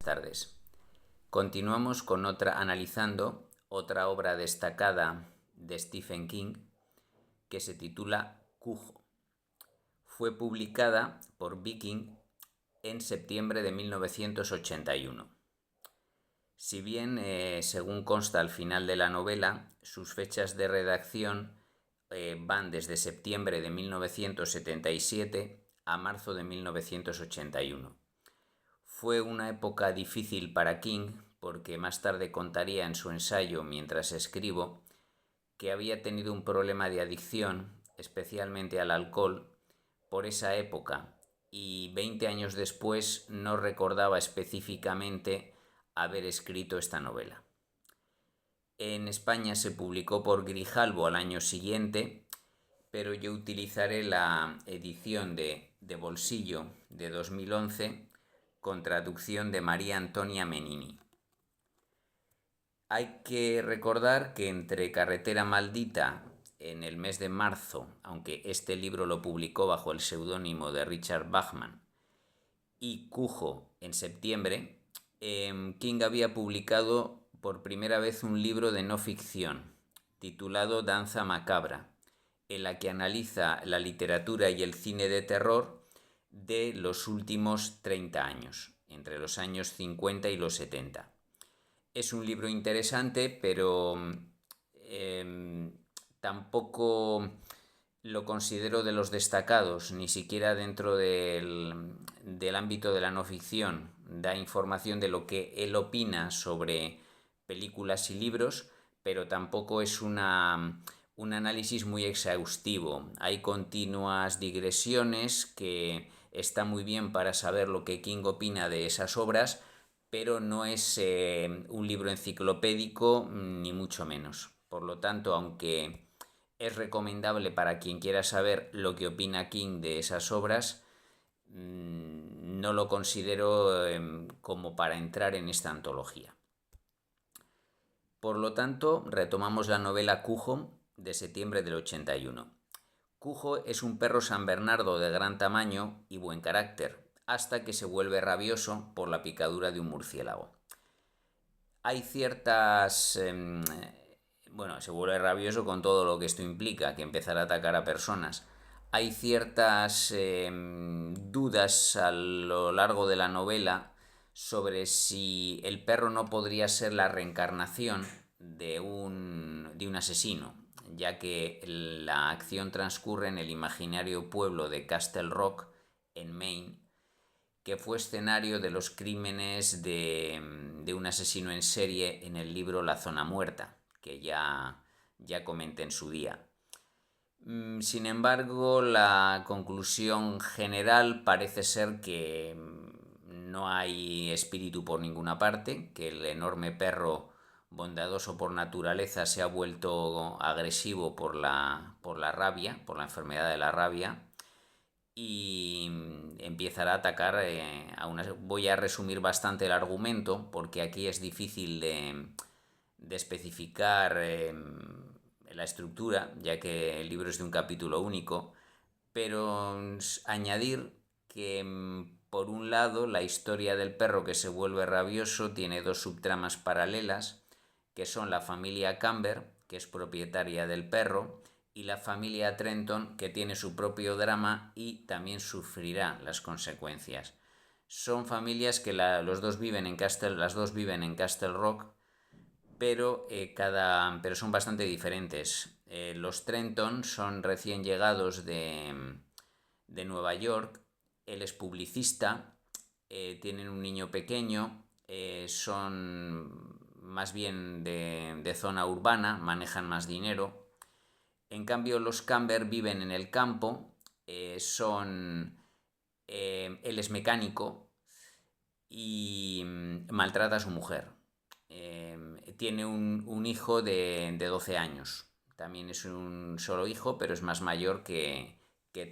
tardes. Continuamos con analizando otra obra destacada de Stephen King que se titula Cujo. Fue publicada por Viking en septiembre de 1981. Si bien, según consta al final de la novela, sus fechas de redacción van desde septiembre de 1977 a marzo de 1981. Fue una época difícil para King porque más tarde contaría en su ensayo Mientras escribo que había tenido un problema de adicción, especialmente al alcohol, por esa época y 20 años después no recordaba específicamente haber escrito esta novela. En España se publicó por Grijalbo al año siguiente, pero yo utilizaré la edición de bolsillo de 2011 con traducción de María Antonia Menini. Hay que recordar que entre Carretera Maldita en el mes de marzo, aunque este libro lo publicó bajo el seudónimo de Richard Bachman, y Cujo en septiembre, King había publicado por primera vez un libro de no ficción titulado Danza Macabra, en la que analiza la literatura y el cine de terror de los últimos 30 años, entre los años 50 y los 70. Es un libro interesante, pero tampoco lo considero de los destacados, ni siquiera dentro del ámbito de la no ficción. Da información de lo que él opina sobre películas y libros, pero tampoco es un análisis muy exhaustivo. Hay continuas digresiones que está muy bien para saber lo que King opina de esas obras, pero no es un libro enciclopédico ni mucho menos. Por lo tanto, aunque es recomendable para quien quiera saber lo que opina King de esas obras, no lo considero como para entrar en esta antología. Por lo tanto, retomamos la novela Cujo de septiembre del 81. Cujo es un perro San Bernardo de gran tamaño y buen carácter, hasta que se vuelve rabioso por la picadura de un murciélago. Hay ciertas... se vuelve rabioso con todo lo que esto implica, que empezar a atacar a personas. Hay ciertas dudas a lo largo de la novela sobre si el perro no podría ser la reencarnación de un asesino, ya que la acción transcurre en el imaginario pueblo de Castle Rock, en Maine, que fue escenario de los crímenes de un asesino en serie en el libro La Zona Muerta, que ya comenté en su día. Sin embargo, la conclusión general parece ser que no hay espíritu por ninguna parte, que el enorme perro bondadoso por naturaleza se ha vuelto agresivo por la rabia, por la enfermedad de la rabia, y empezará a atacar Voy a resumir bastante el argumento porque aquí es difícil de especificar la estructura, ya que el libro es de un capítulo único, pero añadir que por un lado la historia del perro que se vuelve rabioso tiene dos subtramas paralelas, que son la familia Camber, que es propietaria del perro, y la familia Trenton, que tiene su propio drama y también sufrirá las consecuencias. Son familias que las dos viven en Castle Rock, pero son bastante diferentes. Los Trenton son recién llegados de Nueva York. Él es publicista, tienen un niño pequeño, son más bien de zona urbana, manejan más dinero. En cambio, los Camber viven en el campo, él es mecánico y maltrata a su mujer. Tiene un hijo de 12 años. También es un solo hijo, pero es más mayor que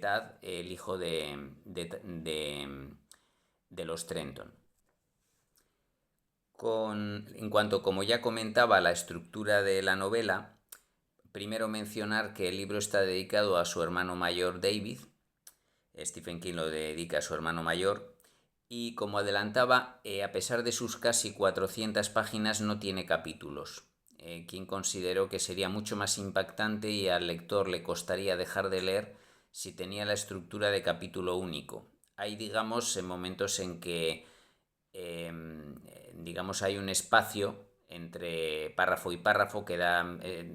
Tad, el hijo de los Trenton. En cuanto, como ya comentaba, a la estructura de la novela, primero mencionar que el libro está dedicado a su hermano mayor David. Stephen King lo dedica a su hermano mayor y como adelantaba, a pesar de sus casi 400 páginas no tiene capítulos. Quien consideró que sería mucho más impactante y al lector le costaría dejar de leer si tenía la estructura de capítulo único. Hay, digamos, momentos en que digamos, hay un espacio entre párrafo y párrafo que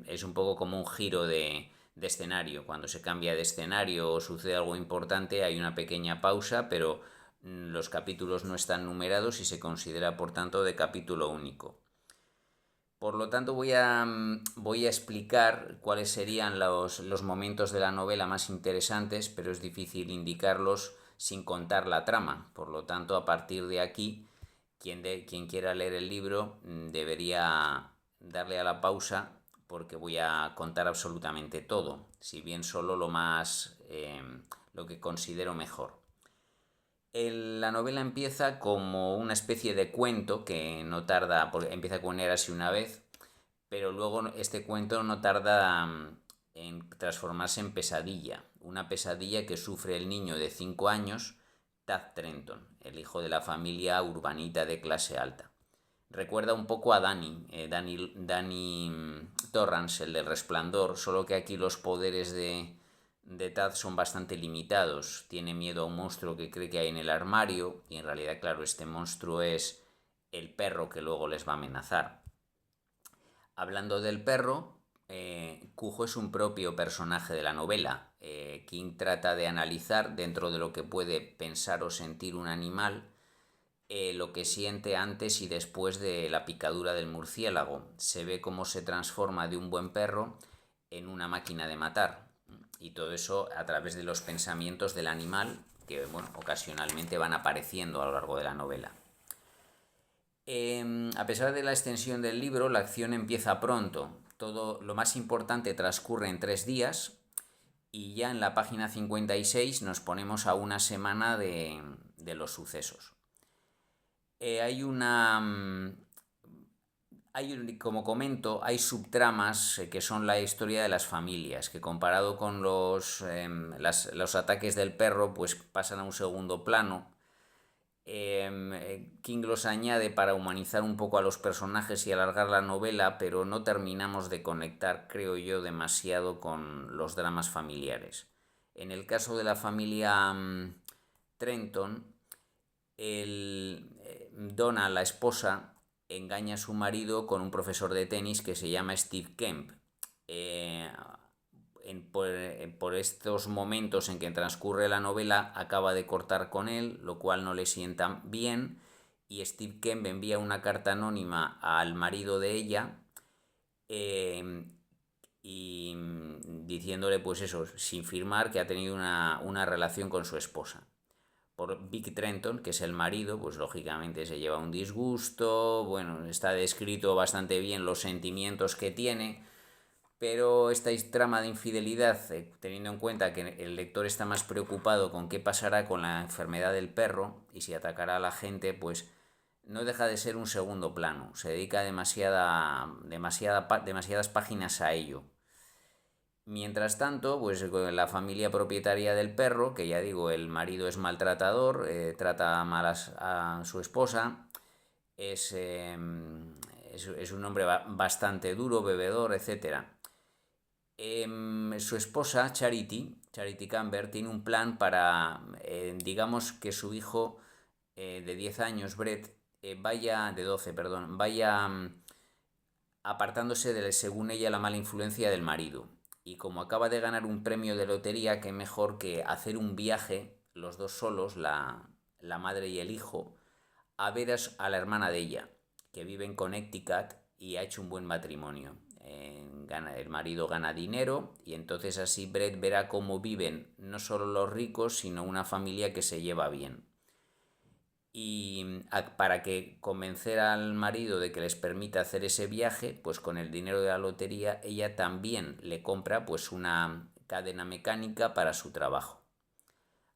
es un poco como un giro de escenario. Cuando se cambia de escenario o sucede algo importante, hay una pequeña pausa, pero los capítulos no están numerados y se considera, por tanto, de capítulo único. Por lo tanto, voy a explicar cuáles serían los momentos de la novela más interesantes, pero es difícil indicarlos sin contar la trama. Por lo tanto, a partir de aquí, quien quiera leer el libro debería darle a la pausa porque voy a contar absolutamente todo, si bien solo lo que considero mejor. La novela empieza como una especie de cuento que no tarda, porque empieza con Érase una vez, pero luego este cuento no tarda en transformarse en pesadilla, una pesadilla que sufre el niño de 5 años, Tad Trenton, el hijo de la familia urbanita de clase alta. Recuerda un poco a Danny Torrance, el del Resplandor, solo que aquí los poderes de Tad son bastante limitados. Tiene miedo a un monstruo que cree que hay en el armario y en realidad, claro, este monstruo es el perro que luego les va a amenazar. Hablando del perro, Cujo es un propio personaje de la novela. King trata de analizar, dentro de lo que puede pensar o sentir un animal, lo que siente antes y después de la picadura del murciélago. Se ve cómo se transforma de un buen perro en una máquina de matar. Y todo eso a través de los pensamientos del animal que, bueno, ocasionalmente van apareciendo a lo largo de la novela. A pesar de la extensión del libro, la acción empieza pronto. Todo lo más importante transcurre en 3 días y ya en la página 56 nos ponemos a una semana de los sucesos. Hay una... como comento, hay subtramas que son la historia de las familias, que comparado con los ataques del perro, pues pasan a un segundo plano. King los añade para humanizar un poco a los personajes y alargar la novela, pero no terminamos de conectar, creo yo, demasiado con los dramas familiares. En el caso de la familia Trenton, Donna, la esposa, engaña a su marido con un profesor de tenis que se llama Steve Kemp. Por estos momentos en que transcurre la novela acaba de cortar con él, lo cual no le sienta bien, y Steve Kemp envía una carta anónima al marido de ella y diciéndole pues eso, sin firmar, que ha tenido una relación con su esposa. Por Vic Trenton, que es el marido, pues lógicamente se lleva un disgusto, bueno, está descrito bastante bien los sentimientos que tiene, pero esta trama de infidelidad, teniendo en cuenta que el lector está más preocupado con qué pasará con la enfermedad del perro y si atacará a la gente, pues no deja de ser un segundo plano. Se dedica demasiadas páginas a ello. Mientras tanto, pues la familia propietaria del perro, que ya digo, el marido es maltratador, trata mal a su esposa, es un hombre bastante duro, bebedor, etc. Su esposa, Charity Camber, tiene un plan para, digamos, que su hijo de 10 años, Brett, de 12, perdón, vaya apartándose de, según ella, la mala influencia del marido. Y como acaba de ganar un premio de lotería, qué mejor que hacer un viaje, los dos solos, la madre y el hijo, a ver a la hermana de ella, que vive en Connecticut y ha hecho un buen matrimonio. El marido gana dinero y entonces así Brett verá cómo viven no solo los ricos, sino una familia que se lleva bien. Y para que convencer al marido de que les permita hacer ese viaje, pues con el dinero de la lotería ella también le compra pues una cadena mecánica para su trabajo.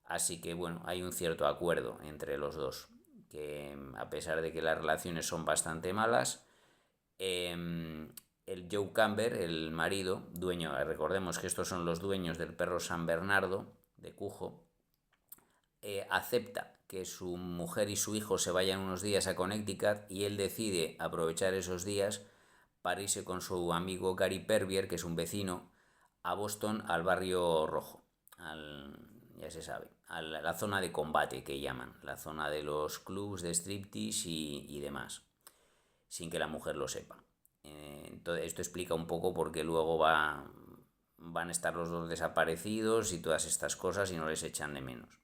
Así que bueno, hay un cierto acuerdo entre los dos, que a pesar de que las relaciones son bastante malas, el Joe Camber, el marido, dueño, recordemos que estos son los dueños del perro San Bernardo, de Cujo, acepta que su mujer y su hijo se vayan unos días a Connecticut y él decide aprovechar esos días para irse con su amigo Gary Pervier, que es un vecino, a Boston, al barrio rojo, ya se sabe, a la zona de combate que llaman, la zona de los clubs de striptease y demás, sin que la mujer lo sepa. Entonces, esto explica un poco por qué luego van a estar los dos desaparecidos y todas estas cosas y no les echan de menos.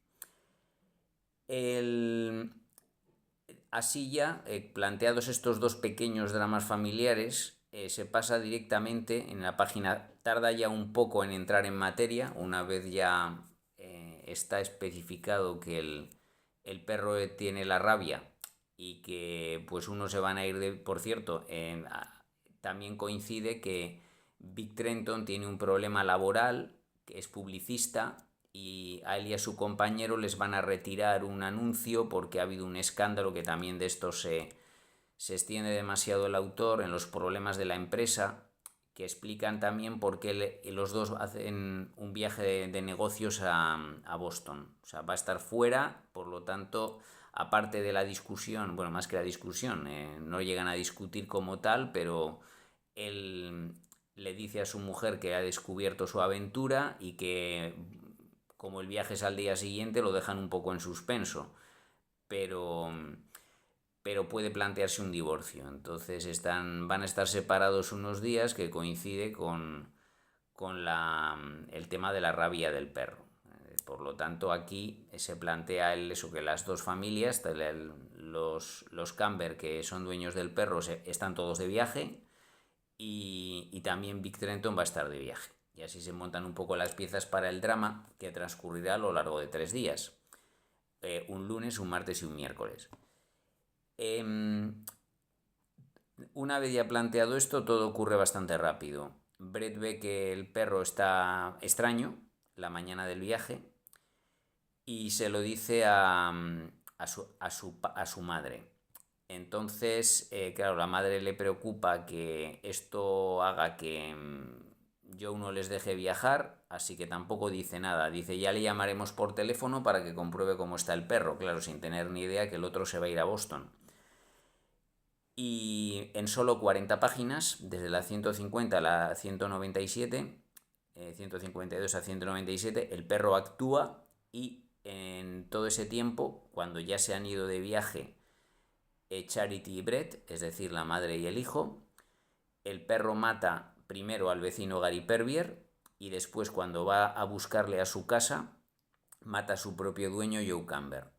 Así ya, planteados estos dos pequeños dramas familiares, se pasa directamente en la página, tarda ya un poco en entrar en materia, una vez ya está especificado que el perro tiene la rabia y que pues uno se van a ir de... Por cierto, también coincide que Vic Trenton tiene un problema laboral, que es publicista, y a él y a su compañero les van a retirar un anuncio porque ha habido un escándalo, que también de esto se extiende demasiado el autor en los problemas de la empresa, que explican también por qué los dos hacen un viaje de negocios a Boston. O sea, va a estar fuera, por lo tanto, aparte de la discusión, bueno, más que la discusión, no llegan a discutir como tal, pero él le dice a su mujer que ha descubierto su aventura y que, como el viaje es al día siguiente, lo dejan un poco en suspenso, pero, pero puede plantearse un divorcio. Entonces van a estar separados unos días, que coincide con el tema de la rabia del perro. Por lo tanto, aquí se plantea eso, que las dos familias, los Camber, que son dueños del perro, están todos de viaje, y también Vic Trenton va a estar de viaje. Y así se montan un poco las piezas para el drama, que transcurrirá a lo largo de 3 días. Un lunes, un martes y un miércoles. Una vez ya planteado esto, todo ocurre bastante rápido. Brett ve que el perro está extraño la mañana del viaje y se lo dice a su madre. Entonces, claro, la madre le preocupa que esto haga que Joe no les deje viajar, así que tampoco dice nada. Dice, ya le llamaremos por teléfono para que compruebe cómo está el perro, claro, sin tener ni idea que el otro se va a ir a Boston. Y en solo 40 páginas, desde la 150 a la 197, 152 a 197, el perro actúa, y en todo ese tiempo, cuando ya se han ido de viaje Charity y Brett, es decir, la madre y el hijo, el perro mata primero al vecino Gary Pervier y después, cuando va a buscarle a su casa, mata a su propio dueño, Joe Camber.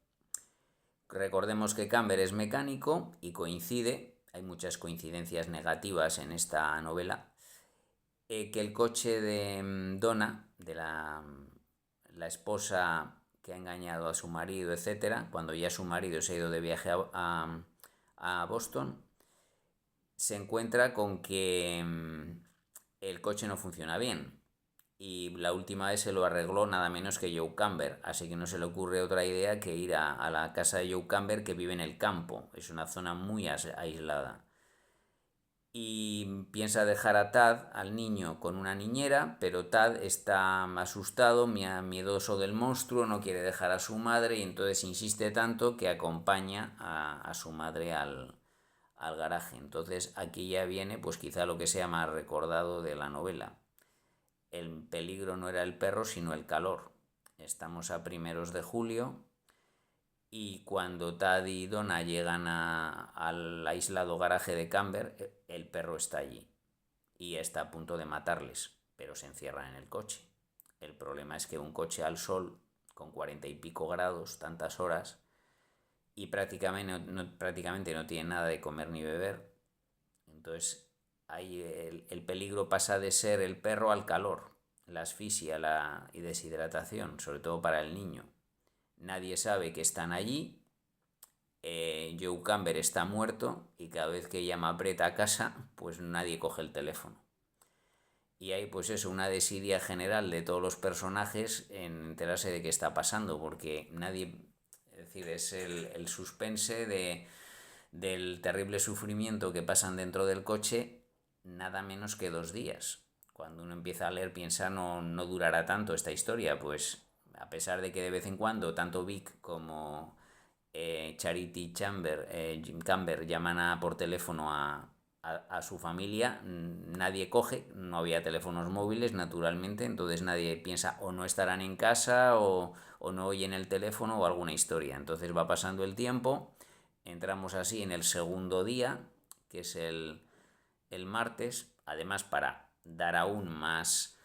Recordemos que Camber es mecánico y coincide, hay muchas coincidencias negativas en esta novela, que el coche de Donna, de la esposa que ha engañado a su marido, etc., cuando ya su marido se ha ido de viaje a Boston, se encuentra con que el coche no funciona bien. Y la última vez se lo arregló nada menos que Joe Camber, así que no se le ocurre otra idea que ir a la casa de Joe Camber, que vive en el campo. Es una zona muy aislada. Y piensa dejar a Tad, al niño, con una niñera, pero Tad está asustado, miedoso del monstruo, no quiere dejar a su madre, y entonces insiste tanto que acompaña a su madre al garaje. Entonces aquí ya viene pues quizá lo que sea más recordado de la novela. El peligro no era el perro, sino el calor. Estamos a primeros de julio y cuando Tad y Donna llegan al aislado garaje de Camber, el perro está allí y está a punto de matarles, pero se encierra en el coche. El problema es que un coche al sol, con 40 y pico grados, tantas horas, y prácticamente no tiene nada de comer ni beber. Entonces ahí el peligro pasa de ser el perro al calor, la asfixia y deshidratación, sobre todo para el niño. Nadie sabe que están allí. Joe Camber está muerto y cada vez que llama a Brett a casa, pues nadie coge el teléfono. Y hay pues eso, una desidia general de todos los personajes en enterarse de qué está pasando, porque nadie, es decir, es el suspense del terrible sufrimiento que pasan dentro del coche, nada menos que 2 días. Cuando uno empieza a leer piensa, no durará tanto esta historia, pues a pesar de que de vez en cuando tanto Vic como Jim Camber llaman por teléfono a su familia, nadie coge, no había teléfonos móviles naturalmente, entonces nadie piensa o no estarán en casa o no oyen el teléfono o alguna historia. Entonces va pasando el tiempo, entramos así en el segundo día, que es el martes, además para dar aún más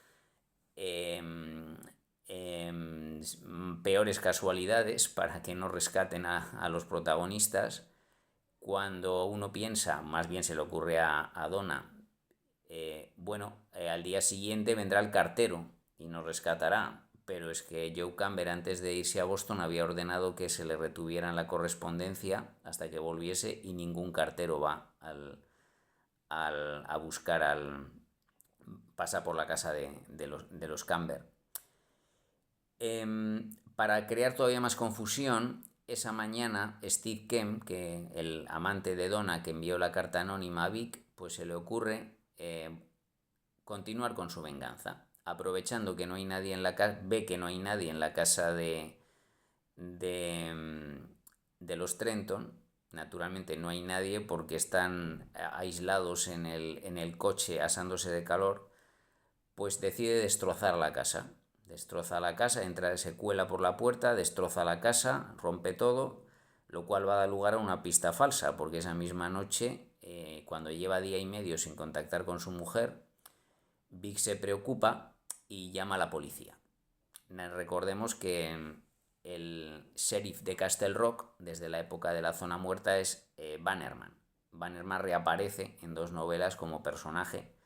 peores casualidades, para que no rescaten a los protagonistas. Cuando uno piensa, más bien se le ocurre a Donna, al día siguiente vendrá el cartero y nos rescatará, pero es que Joe Camber antes de irse a Boston había ordenado que se le retuvieran la correspondencia hasta que volviese y ningún cartero va a buscar pasa por la casa de los Camber. Para crear todavía más confusión, esa mañana Steve Kemp, que el amante de Donna que envió la carta anónima a Vic, pues se le ocurre continuar con su venganza. Aprovechando que no hay nadie en la casa, ve que no hay nadie en la casa de los Trenton. Naturalmente no hay nadie porque están aislados en el coche asándose de calor, pues decide destrozar la casa. Destroza la casa, se cuela por la puerta, destroza la casa, rompe todo, lo cual va a dar lugar a una pista falsa, porque esa misma noche, cuando lleva día y medio sin contactar con su mujer, Vic se preocupa y llama a la policía. Recordemos que el sheriff de Castle Rock, desde la época de la zona muerta, es Bannerman. Bannerman reaparece en 2 novelas como personaje.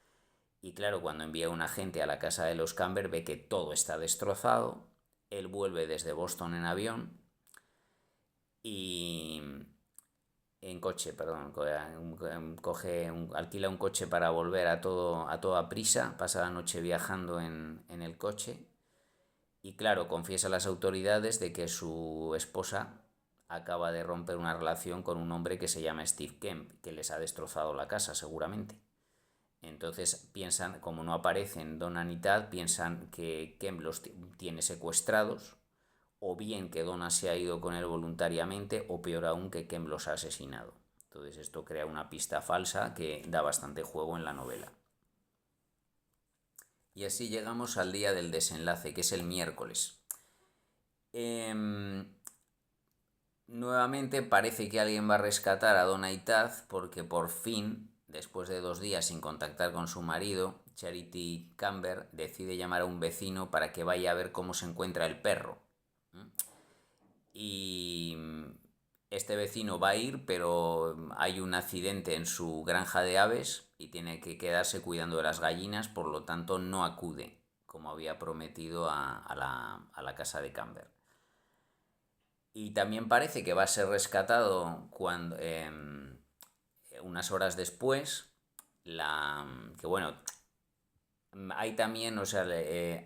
Y claro, cuando envía un agente a la casa de los Camber ve que todo está destrozado. Él vuelve desde Boston en avión y en coche, perdón, alquila un coche para volver a toda prisa, pasa la noche viajando en el coche y claro, confiesa a las autoridades de que su esposa acaba de romper una relación con un hombre que se llama Steve Kemp, que les ha destrozado la casa seguramente. Entonces piensan, como no aparecen Donna ni Tad, piensan que Kemp los tiene secuestrados, o bien que Donna se ha ido con él voluntariamente, o peor aún que Kemp los ha asesinado. Entonces esto crea una pista falsa que da bastante juego en la novela. Y así llegamos al día del desenlace, que es el miércoles. Nuevamente parece que alguien va a rescatar a Donna y Tad porque por fin, después de 2 días sin contactar con su marido, Charity Camber decide llamar a un vecino para que vaya a ver cómo se encuentra el perro. Y este vecino va a ir, pero hay un accidente en su granja de aves y tiene que quedarse cuidando de las gallinas, por lo tanto no acude, como había prometido a la casa de Camber. Y también parece que va a ser rescatado cuando unas horas después, que bueno, hay también, o sea,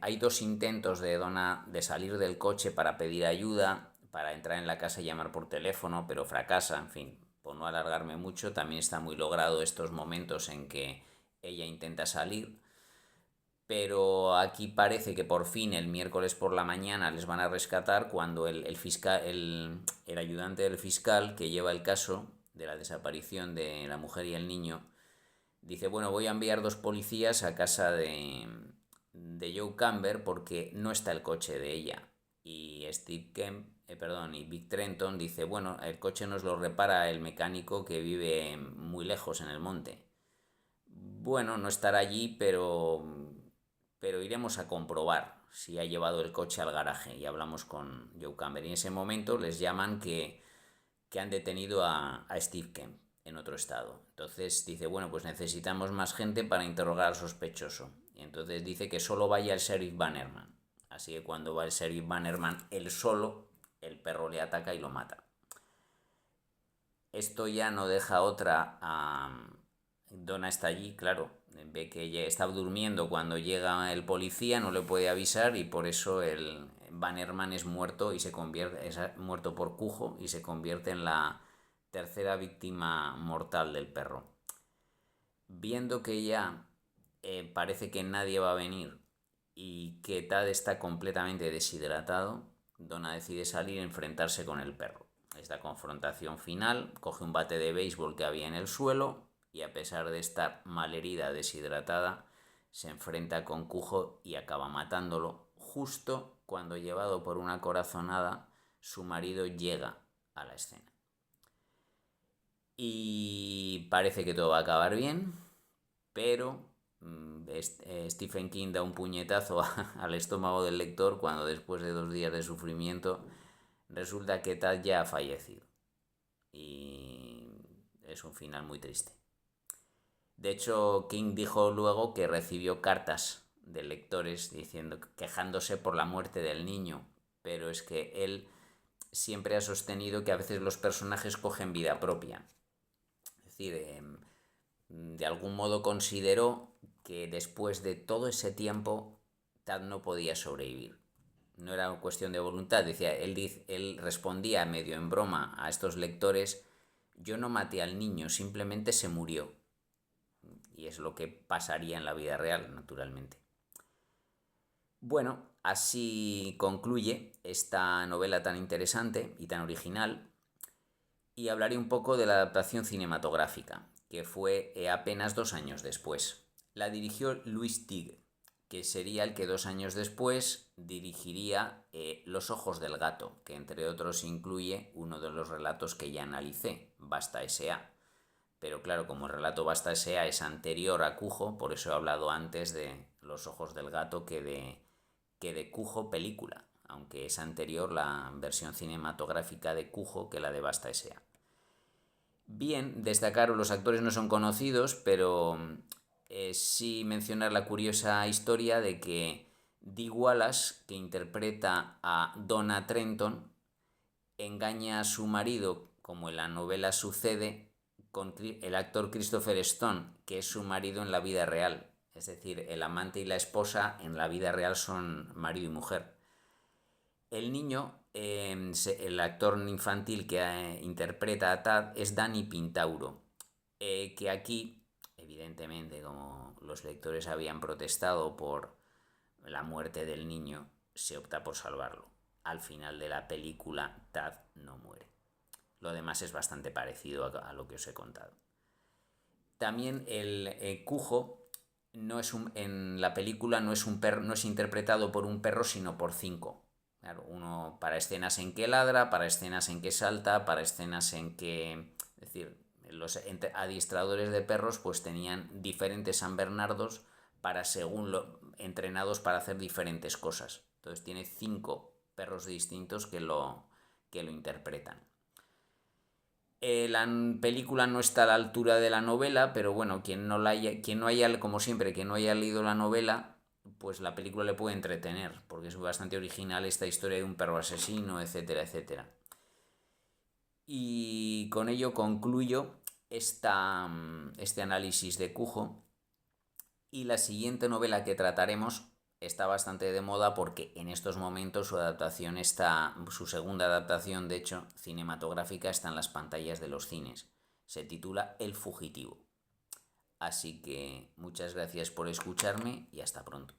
hay 2 intentos de Donna de salir del coche para pedir ayuda, para entrar en la casa y llamar por teléfono, pero fracasa, en fin, por no alargarme mucho, también está muy logrado estos momentos en que ella intenta salir. Pero aquí parece que por fin el miércoles por la mañana les van a rescatar cuando el fiscal, el ayudante del fiscal que lleva el caso de la desaparición de la mujer y el niño, dice, bueno, voy a enviar 2 policías a casa de Joe Camber porque no está el coche de ella. Y y Vic Trenton dice, bueno, el coche nos lo repara el mecánico que vive muy lejos en el monte. Bueno, no estará allí, pero iremos a comprobar si ha llevado el coche al garaje y hablamos con Joe Camber. Y en ese momento les llaman que han detenido a Steve Kemp en otro estado. Entonces dice, bueno, pues necesitamos más gente para interrogar al sospechoso. Y entonces dice que solo vaya el sheriff Bannerman. Así que cuando va el sheriff Bannerman él solo, el perro le ataca y lo mata. Esto ya no deja otra a... Donna está allí, claro, ve que ella está durmiendo cuando llega el policía, no le puede avisar y por eso el Bannerman es muerto es muerto por cujo y se convierte en la tercera víctima mortal del perro. Viendo que ya parece que nadie va a venir y que Tad está completamente deshidratado, Donna decide salir y enfrentarse con el perro. Esta confrontación final, coge un bate de béisbol que había en el suelo y, a pesar de estar malherida, deshidratada, se enfrenta con Cujo y acaba matándolo justo cuando, llevado por una corazonada, su marido llega a la escena. Y parece que todo va a acabar bien, pero Stephen King da un puñetazo al estómago del lector cuando, después de 2 días de sufrimiento, resulta que Tad ya ha fallecido. Y es un final muy triste. De hecho, King dijo luego que recibió cartas de lectores quejándose por la muerte del niño, pero es que él siempre ha sostenido que a veces los personajes cogen vida propia. Es decir, de algún modo consideró que después de todo ese tiempo Tad no podía sobrevivir. No era cuestión de voluntad. Él respondía medio en broma a estos lectores: yo no maté al niño, simplemente se murió. Y es lo que pasaría en la vida real, naturalmente. Bueno, así concluye esta novela tan interesante y tan original, y hablaré un poco de la adaptación cinematográfica, que fue apenas 2 años después. La dirigió Louis Tigre, que sería el que 2 años después dirigiría Los ojos del gato, que entre otros incluye uno de los relatos que ya analicé, Basta S.A. Pero claro, como el relato Basta S.A. es anterior a Cujo, por eso he hablado antes de Los ojos del gato que de Cujo película, aunque es anterior la versión cinematográfica de Cujo que la de Basta S.A. Bien, destacar, los actores no son conocidos, pero sí mencionar la curiosa historia de que Dee Wallace, que interpreta a Donna Trenton, engaña a su marido, como en la novela sucede, con el actor Christopher Stone, que es su marido en la vida real. Es decir, el amante y la esposa en la vida real son marido y mujer. El niño, el actor infantil que interpreta a Tad, es Danny Pintauro, que aquí, evidentemente, como los lectores habían protestado por la muerte del niño, se opta por salvarlo. Al final de la película, Tad no muere. Lo demás es bastante parecido a lo que os he contado. También el Cujo en la película no es interpretado por un perro, sino por 5. Claro, uno para escenas en que ladra, para escenas en que salta, para escenas en que... Es decir, los adiestradores de perros pues tenían diferentes San Bernardos entrenados para hacer diferentes cosas. Entonces tiene 5 perros distintos que lo interpretan. La película no está a la altura de la novela, pero bueno, quien no haya, como siempre, quien no haya leído la novela, pues la película le puede entretener, porque es bastante original esta historia de un perro asesino, etcétera, etcétera. Y con ello concluyo este análisis de Cujo. Y la siguiente novela que trataremos está bastante de moda porque en estos momentos su segunda adaptación, de hecho, cinematográfica, está en las pantallas de los cines. Se titula El fugitivo. Así que muchas gracias por escucharme y hasta pronto.